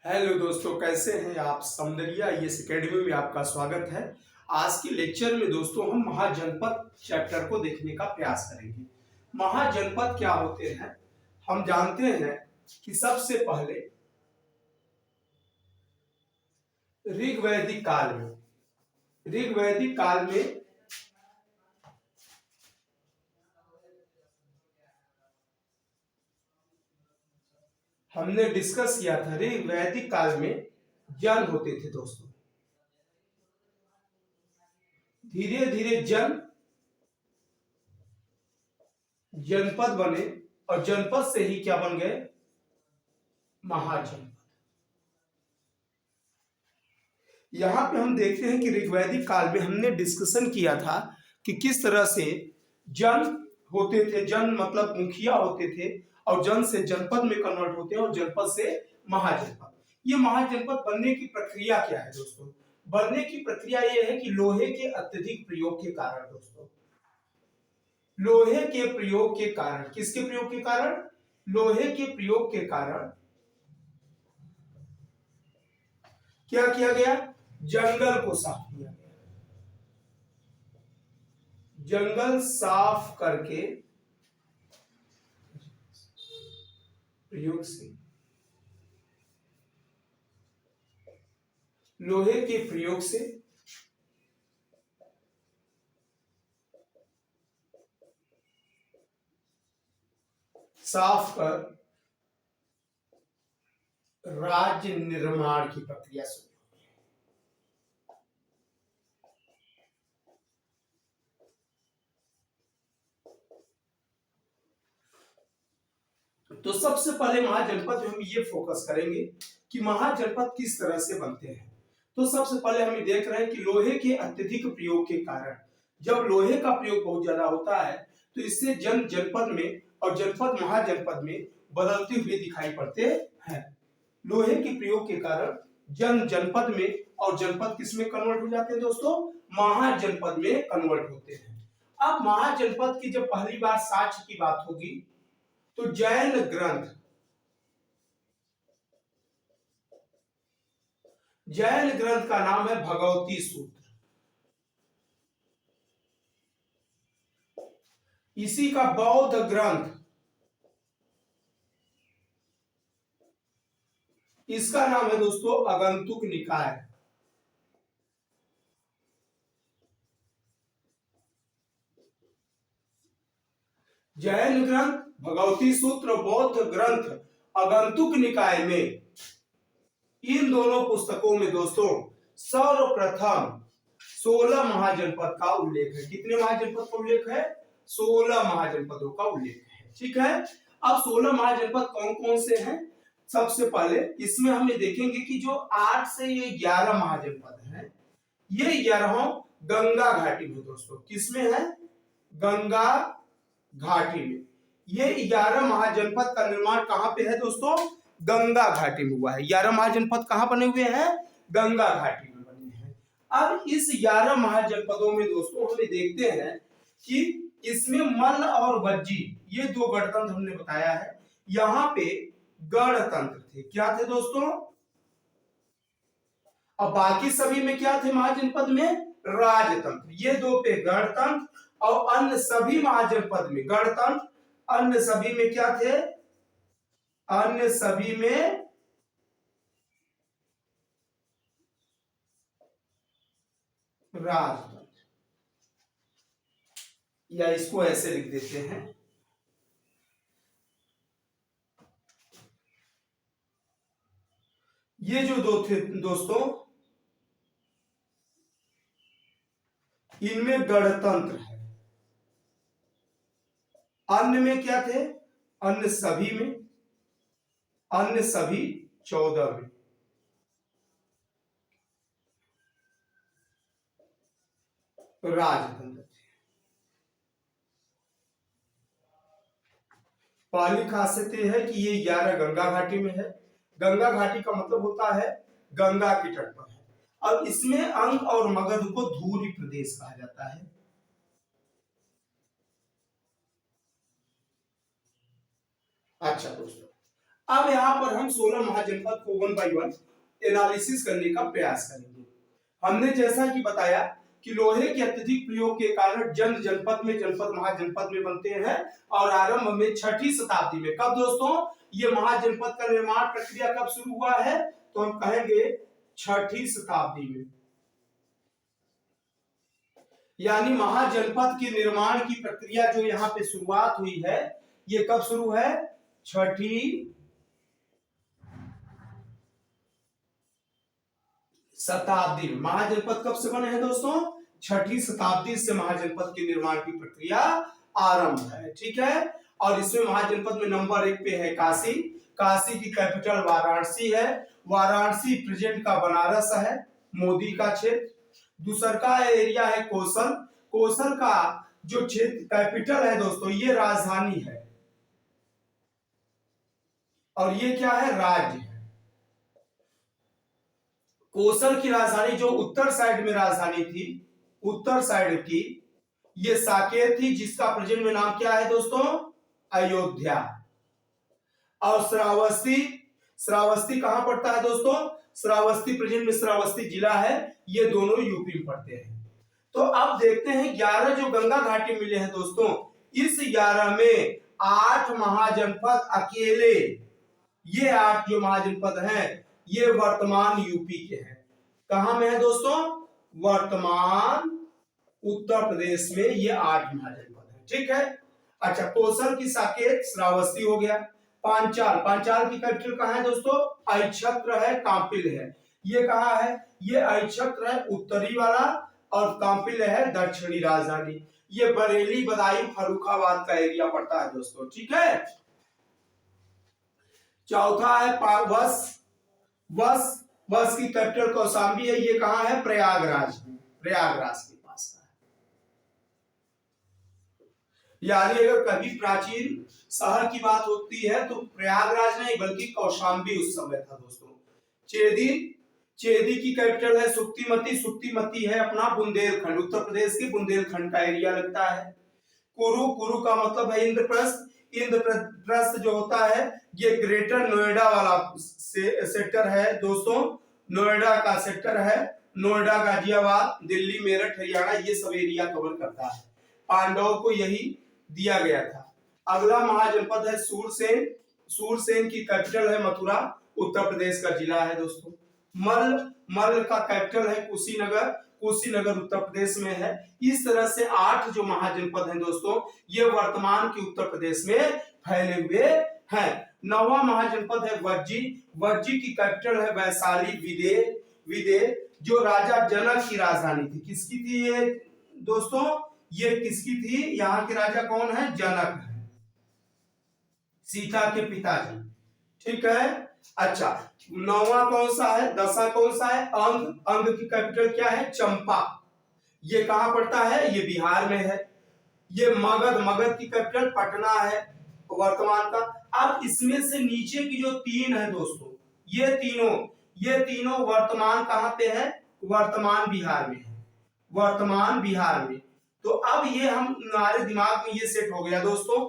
Hello दोस्तों, कैसे हैं आप। सौंदर्य आईएएस एकेडमी में आपका स्वागत है। आज के लेक्चर में दोस्तों हम महाजनपद चैप्टर को देखने का प्रयास करेंगे। महाजनपद क्या होते हैं हम जानते हैं कि सबसे पहले ऋग्वैदिक काल में हमने डिस्कस किया था। ऋग्वैदिक काल में जन होते थे दोस्तों। धीरे धीरे जनपद बने और जनपद से ही क्या बन गए, महाजनपद। यहां पे हम देखते हैं कि ऋग्वैदिक काल में हमने डिस्कशन किया था कि किस तरह से जन होते थे। जन मतलब मुखिया होते थे और जन से जनपद में कन्वर्ट होते हैं और जनपद से महाजनपद। ये महाजनपद बनने की प्रक्रिया क्या है दोस्तों? बनने की प्रक्रिया ये है कि लोहे के अत्यधिक प्रयोग के कारण दोस्तों, लोहे के प्रयोग के कारण, किसके प्रयोग के कारण? लोहे के प्रयोग के कारण क्या किया गया? जंगल को साफ किया गया। जंगल साफ करके प्रयोग से, लोहे के प्रयोग से साफ कर राज्य निर्माण की प्रक्रिया शुरू। तो सबसे पहले महाजनपद में हम ये फोकस करेंगे कि महाजनपद किस तरह से बनते हैं। तो सबसे पहले हम देख रहे हैं कि लोहे के अत्यधिक प्रयोग के कारण, जब लोहे का प्रयोग बहुत ज्यादा होता है तो इससे जनपद में और जनपद महाजनपद में बदलते हुए दिखाई पड़ते हैं। लोहे के प्रयोग के कारण जनपद में और जनपद किस में कन्वर्ट हो जाते हैं दोस्तों? महाजनपद में कन्वर्ट होते हैं। अब महाजनपद की जब पहली बार साक्ष्य की बात होगी तो जैन ग्रंथ का नाम है भगवती सूत्र। इसी का बौद्ध ग्रंथ, इसका नाम है दोस्तों आगंतुक निकाय। जैन ग्रंथ, भगवती सूत्र, बौद्ध ग्रंथ आगंतुक निकाय में, इन दोनों पुस्तकों में दोस्तों सर्वप्रथम 16 महाजनपद का उल्लेख है। कितने महाजनपद का उल्लेख है? 16 महाजनपदों का उल्लेख है। ठीक है। अब 16 महाजनपद कौन कौन से हैं? सबसे पहले इसमें हम ये देखेंगे कि जो 8 से ये 11 महाजनपद हैं, ये 11 गंगा घाटी में दोस्तों। किसमें है? गंगा घाटी में। ये 11 महाजनपद का निर्माण कहां पे है दोस्तों? गंगा घाटी में हुआ है। 11 महाजनपद कहां बने हुए हैं? गंगा घाटी में बने हैं। अब इस 11 महाजनपदों में दोस्तों हमें देखते हैं कि इसमें मल्ल और वज्जी, ये दो गणतंत्र हमने बताया है। यहां पे गणतंत्र थे। क्या थे दोस्तों? अब बाकी सभी में क्या थे महाजनपद में? राजतंत्र। ये दो पे गणतंत्र और अन्य सभी महाजनपद में गणतंत्र, अन्य सभी में क्या थे? अन्य सभी में राजतंत्र। या इसको ऐसे लिख देते हैं, ये जो दो थे दोस्तों, इनमें गणतंत्र है। अन्य में क्या थे? अन्य सभी में, अन्य सभी 14 में राजतंत्र थे। पहली खासियत यह है कि ये 11 गंगा घाटी में है। गंगा घाटी का मतलब होता है गंगा के तट पर है। अब इसमें अंग और मगध को धूरी प्रदेश कहा जाता है। अच्छा दोस्तों, अब यहाँ पर हम 16 महाजनपद को 1 बाय 1 एनालिसिस करने का प्रयास करेंगे। हमने जैसा कि बताया कि लोहे के अत्यधिक प्रयोग के कारण जनपद में, जनपद महाजनपद में बनते हैं और आरंभ में 6ठी शताब्दी में। कब दोस्तों ये महाजनपद का निर्माण प्रक्रिया कब शुरू हुआ है? तो हम कहेंगे 6ठी शताब्दी में। यानी महाजनपद के निर्माण की प्रक्रिया जो यहाँ पे शुरुआत हुई है, ये कब शुरू है? 6ठी शताब्दी में। महाजनपद कब से बने हैं दोस्तों? 6ठी शताब्दी से महाजनपद के निर्माण की प्रक्रिया आरंभ है। ठीक है, और इसमें महाजनपद में नंबर 1 पे है काशी। काशी की कैपिटल वाराणसी है। वाराणसी प्रेजेंट का बनारस है, मोदी का क्षेत्र। दूसरा का एरिया है कोसल। कोसल का जो क्षेत्र कैपिटल है दोस्तों, ये राजधानी है, और ये क्या है? राज्य है। कोसल की राजधानी जो उत्तर साइड में राजधानी थी, उत्तर साइड की, ये साकेत थी, जिसका प्रेजेंट में नाम क्या है दोस्तों? अयोध्या। और श्रावस्ती, श्रावस्ती कहां पड़ता है दोस्तों? श्रावस्ती प्रेजेंट में श्रावस्ती जिला है। ये दोनों यूपी में पड़ते हैं। तो अब देखते हैं 11 जो गंगा घाटी मिले हैं दोस्तों, इस 11 में 8 महाजनपद अकेले, ये 8 जो महाजनपद हैं ये वर्तमान यूपी के हैं। कहां में है दोस्तों? वर्तमान उत्तर प्रदेश में ये 8 महाजनपद है। ठीक है, अच्छा, कोसल की साकेत श्रावस्ती हो गया। पांचाल, पांचाल की कैपिटल कहां है दोस्तों? अक्षत्र है, कांपिल है। ये कहां है? ये अक्षत्र है उत्तरी वाला, और कांपिल है दक्षिणी राजधानी। ये बरेली, बदायूं, फर्रुखाबाद का एरिया पड़ता है दोस्तों। ठीक है, चौथा है वस। वस की कैपिटल कौशाम्बी है। ये कहां है? प्रयागराज में, प्रयागराज के पास है। यानी अगर कभी प्राचीन शहर की बात होती है तो प्रयागराज नहीं बल्कि कौशाम्बी उस समय था दोस्तों। चेदी, चेदी की कैपिटल है सुक्तिमती। सुक्तिमती है अपना बुंदेलखंड, उत्तर प्रदेश के बुंदेलखंड का एरिया लगता है। कुरु, कुरु का मतलब है इंद्रप्रस्थ। इंद्रप्रस्थ जो होता है ये ग्रेटर नोएडा वाला सेक्टर है दोस्तों, नोएडा का सेक्टर है। नोएडा, गाजियाबाद, दिल्ली, मेरठ, हरियाणा, ये सब एरिया कवर करता है। पांडवों को यही दिया गया था। अगला महाजनपद है सूरसेन। सूरसेन की कैपिटल है मथुरा, उत्तर प्रदेश का जिला है दोस्तों। मल्ल का कैपिटल है कुशीनगर। कुशीनगर उत्तर प्रदेश में है। इस तरह से 8 जो महाजनपद हैं दोस्तों, ये वर्तमान के उत्तर प्रदेश में फैले हुए हैं। 9वां महाजनपद है वज्जी। वज्जी की कैपिटल है वैशाली। विदेह जो राजा जनक की राजधानी थी। किसकी थी ये दोस्तों? ये किसकी थी? यहाँ के राजा कौन है? जनक है, सीता के पिताजी। ठीक है, अच्छा, 9वां कौन सा है? 10वां कौन सा है? अंग। अंग की कैपिटल क्या है? चंपा। ये कहां पड़ता है? ये बिहार में है। ये मगध, मगध की कैपिटल पटना है वर्तमान का। अब इसमें से नीचे की जो 3 है दोस्तों, ये तीनों वर्तमान कहां पे है? वर्तमान बिहार में है, वर्तमान बिहार में। तो अब ये हमारे दिमाग में ये सेट हो गया दोस्तों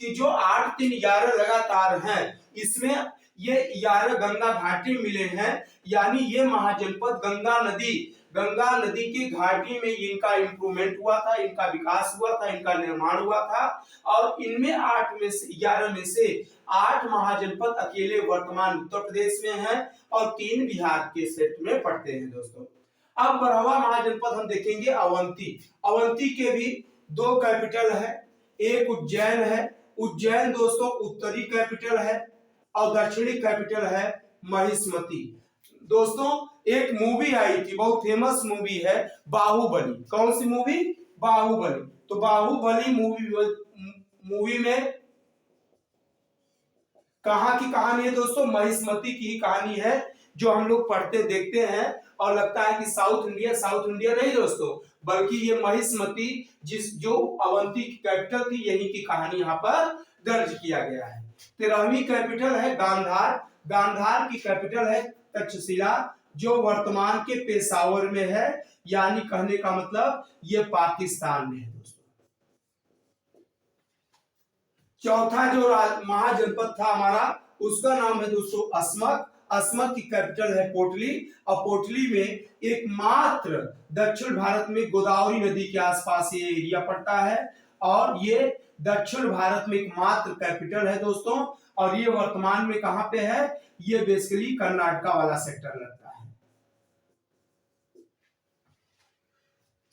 कि जो 8, 3, 11 लगातार हैं, इसमें ये 11 गंगा घाटी मिले हैं। यानी ये महाजनपद गंगा नदी की घाटी में इनका इंप्रूवमेंट हुआ था, इनका विकास हुआ था, इनका निर्माण हुआ था। और इनमें 8 में से 11 में से 8 महाजनपद अकेले वर्तमान उत्तर प्रदेश में हैं और 3 बिहार के सेट में पड़ते हैं दोस्तों। अब 12वां महाजनपद हम देखेंगे अवंती। अवंती के भी 2 कैपिटल है, एक उज्जैन है। उज्जैन दोस्तों उत्तरी कैपिटल है और दक्षिणी कैपिटल है महिष्मती। दोस्तों एक मूवी आई थी, बहुत फेमस मूवी है बाहुबली। कौन सी मूवी? बाहुबली। तो बाहुबली मूवी में कहां की कहानी है दोस्तों? महिष्मती की कहानी है, जो हम लोग पढ़ते देखते हैं और लगता है कि साउथ इंडिया नहीं दोस्तों, बल्कि ये महिष्मती जो अवंती की कैपिटल थी, यही की कहानी यहाँ पर दर्ज किया गया है। 13वीं कैपिटल है गांधार। गांधार की कैपिटल है तक्षशिला, जो वर्तमान के पेशावर में है। यानी कहने का मतलब ये पाकिस्तान में है दोस्तों। चौथा जो महाजनपद था हमारा, उसका नाम है दोस्तों अस्मक। अस्मक की कैपिटल है पोटली, और पोटली में एकमात्र दक्षिण भारत में गोदावरी नदी के आसपास ये एरिया पड़ता है, और ये दक्षिण भारत में एकमात्र कैपिटल है दोस्तों। और ये वर्तमान में कहां पे है, ये बेसिकली कर्नाटका वाला सेक्टर लगता है।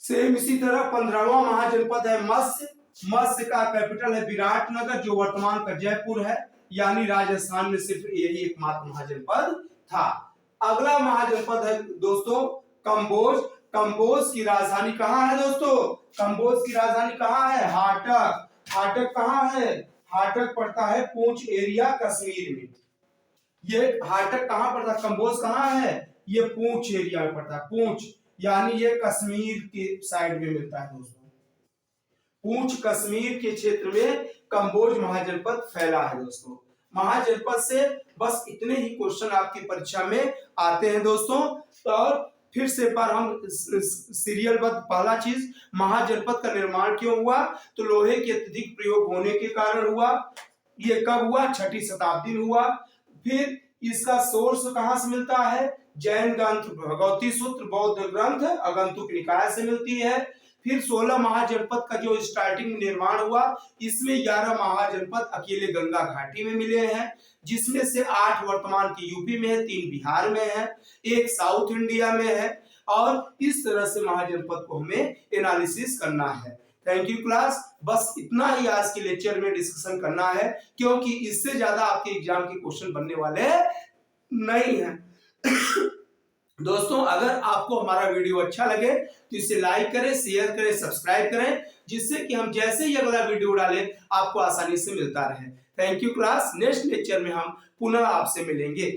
सेम इसी तरह 15वां महाजनपद है मत्स्य। मत्स्य का कैपिटल है विराटनगर, जो वर्तमान का जयपुर है, यानी राजस्थान में सिर्फ यही एकमात्र महाजनपद था। अगला महाजनपद है दोस्तों कंबोज। कंबोज की राजधानी कहां है दोस्तों, कंबोज की राजधानी कहां है, हाटक। हाटक कहां है, हाटक पड़ता है पूंछ एरिया कश्मीर में। ये हाटक कहां पड़ता है, कंबोज कहां है, ये पूंछ एरिया में पड़ता है, पूंछ यानी ये कश्मीर के साइड में मिलता है दोस्तों। पूंछ कश्मीर के क्षेत्र में कंबोज महाजनपद फैला है दोस्तों। महाजनपद से बस इतने ही क्वेश्चन आपकी परीक्षा में आते हैं दोस्तों। और फिर से पर हम सीरियलबद्ध, पहला चीज महाजनपद का निर्माण क्यों हुआ, तो लोहे के अत्यधिक प्रयोग होने के कारण हुआ। ये कब हुआ, 6ठी शताब्दी में हुआ। फिर इसका सोर्स कहां से मिलता है, जैन ग्रंथ भगवती सूत्र बौद्ध ग्रंथ आगंतुक निकाय से मिलती है। फिर 16 महाजनपद का जो स्टार्टिंग निर्माण हुआ, इसमें 11 महाजनपद अकेले गंगा घाटी में मिले हैं, जिसमें से 8 वर्तमान के यूपी में है, 3 बिहार में है, 1 साउथ इंडिया में है। और इस तरह से महाजनपद को हमें एनालिसिस करना है। थैंक यू क्लास, बस इतना ही आज के लेक्चर में डिस्कशन करना है, क्योंकि इससे ज्यादा आपके एग्जाम के क्वेश्चन बनने वाले नहीं हैं। दोस्तों अगर आपको हमारा वीडियो अच्छा लगे तो इसे लाइक करें, शेयर करें, सब्सक्राइब करें, जिससे कि हम जैसे ही अगला वीडियो डालें आपको आसानी से मिलता रहे। Thank you class, next lecture में हम पुनः आपसे मिलेंगे।